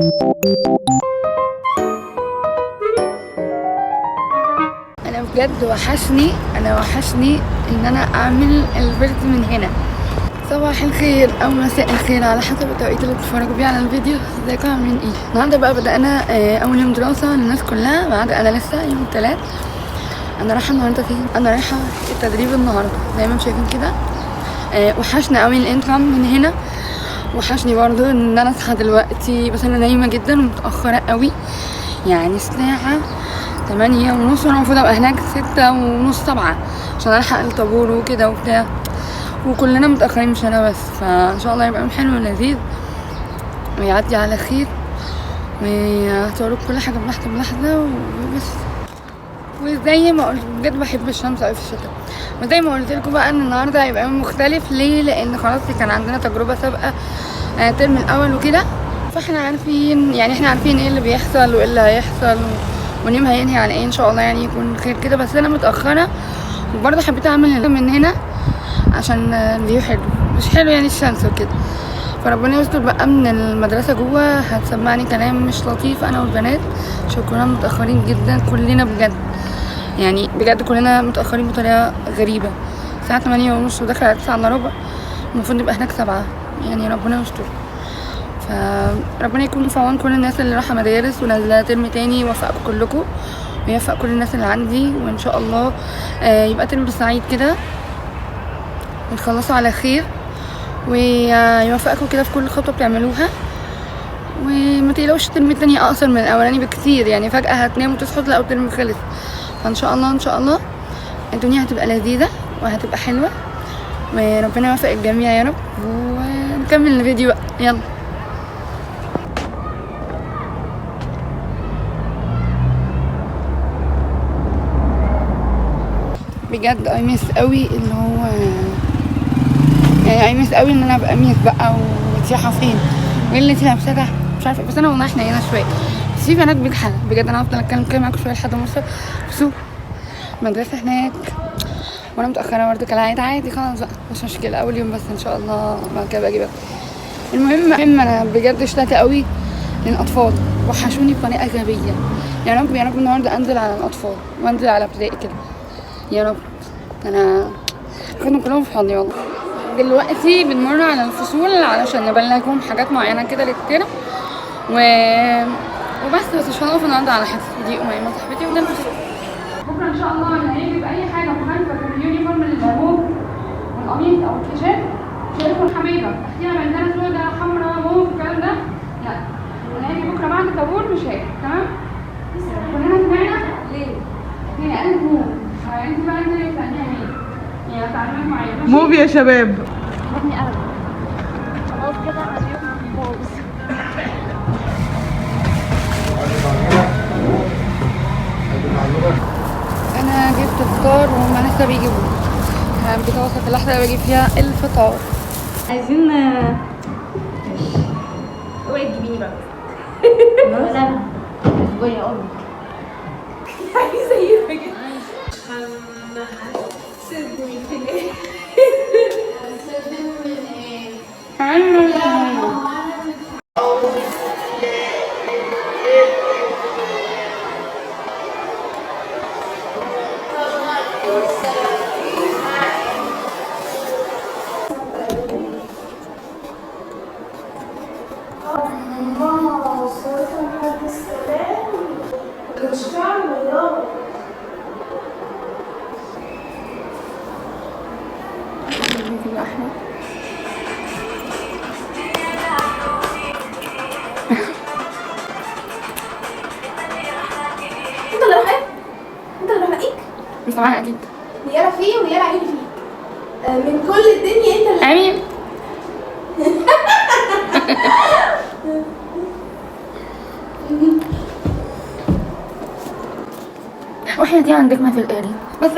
انا بجد وحشني ان انا اعمل الفيديو من هنا. صباح الخير او مساء الخير على حسب التوقيت اللي بتتفرجوا بيه على الفيديو. ازيكم عاملين ايه؟ النهارده بقى بدأنا اول يوم دراسه للناس كلها، ما عدا انا لسه يوم الثلاث. انا رايحه النهارده فين؟ انا رايحه التدريب النهارده زي ما انتم شايفين كده. وحشنا قوي الانترم من هنا. وحشني برضو ان انا اصحى دلوقتي، بس انا نايمه جدا ومتاخره قوي، يعني الساعه 8:30 وانا المفروض ابقى هناك 6:30 7 عشان الحق الطابور وكده وبتاع، وكلنا متاخرين مش انا بس. فان شاء الله يبقى يوم حلو ولذيذ ويعدي على خير، وهتوريك كل حاجه بلحظه بلحظه وبس. وزي ما قلت بجد بحب الشمس قوي في الشتاء، وزي ما قلت لكم بقى ان النهارده هيبقى يوم مختلف. ليه؟ لان خلاص كان عندنا تجربه سابقه الترم الاول وكده، فاحنا عارفين ايه اللي بيحصل وايه اللي هيحصل واليوم هينهي على ايه ان شاء الله، يعني يكون خير كده. بس انا متاخره وبرضه حبيت اعمل من هنا عشان الفيو حلو، مش حلو يعني الشمس وكده. فربنا يستر بقى من المدرسه جوه هتسمعني كلام مش لطيف انا والبنات عشان كلنا متاخرين جدا، كلنا بجد يعني بجد كلنا متاخرين بطريقه غريبه. الساعه 8:30 وداخله على 9:15، المفروض نبقى هناك 7. يعني ربنا يستر. فربنا يكون في عون كل الناس اللي رايحه مدارس ونازله ترم تاني، يوفقكم كلكم ويوفق كل الناس اللي عندي، وان شاء الله يبقى ترم سعيد كده ونخلصوا على خير، ويوفقكم كده في كل خطوه بتعملوها. وما تقلقوش الترم التاني اقصر من الاولاني بكتير، يعني فجاه هتناموا وتصحوا تلاقوا الترم خلص. فان شاء الله الدنيا هتبقى لذيذه وهتبقى حلوه، وربنا يوفق الجميع يا رب. ونكمل الفيديو بقى، يلا. بجد ايمس قوي اللي هو يعني ايمس قوي ان انا ابقى ميس بقى ومتيحه فين وايه اللي انت لابساه ده مش عارفه. بس انا والله احنا هنا شويه، بس في بنات بجحة بجد. انا هفضل اتكلم كده معاكم شويه لحد ما اوصل. بصوا المدرسه هناك وانا متاخره برضه كالعاده، عادي خلاص بقى مش مشكله، اول يوم بس ان شاء الله بعد كده باجي بقى. المهم انا بجد اشتقت قوي للاطفال، وحشوني بطريقه غبيه. يا رب النهارده انزل على الاطفال وانزل على ابتدائي كده يا رب. انا خدهم كلهم في حضني والله. دلوقتي بنمر على الفصول علشان نبلغهم حاجات معينه كده للترم وبس مش هنقف النهارده على حصه. دي اميمه صاحبتي وده الفصول. بكره ان شاء الله اللي هيجي باي حاجه مخالفه في اليونيفورم البوب والقميص او التيشيرت مش هيكون حميده تحتيها بندانه سوداء حمراء موف الكلام ده، لا. اللي هيجي بكره بعد الطابور مش هيك، تمام؟ كلنا سمعنا ليه؟ هي قالت موف، انت بقى انت اللي بتعمليها ايه؟ يعني تعليمات معينه موف يا شباب. ربني قلب خلاص كده اليوم باظ. انا جبت فطار وهم لسه بيجيبوا. انا بتوصل في اللحظه اللي بجيب فيها الفطار. عايزين اوعي تجيبيني بقى. ولا انا اسبوعي يا امي عايزه ايه كده سيبني في الايه انت اللي رافقك مش معاها اكيد. نيارة فيه ونيارة عيني فيه من كل الدنيا انت اللي امين. واحنا دي عندك ما في القاري بس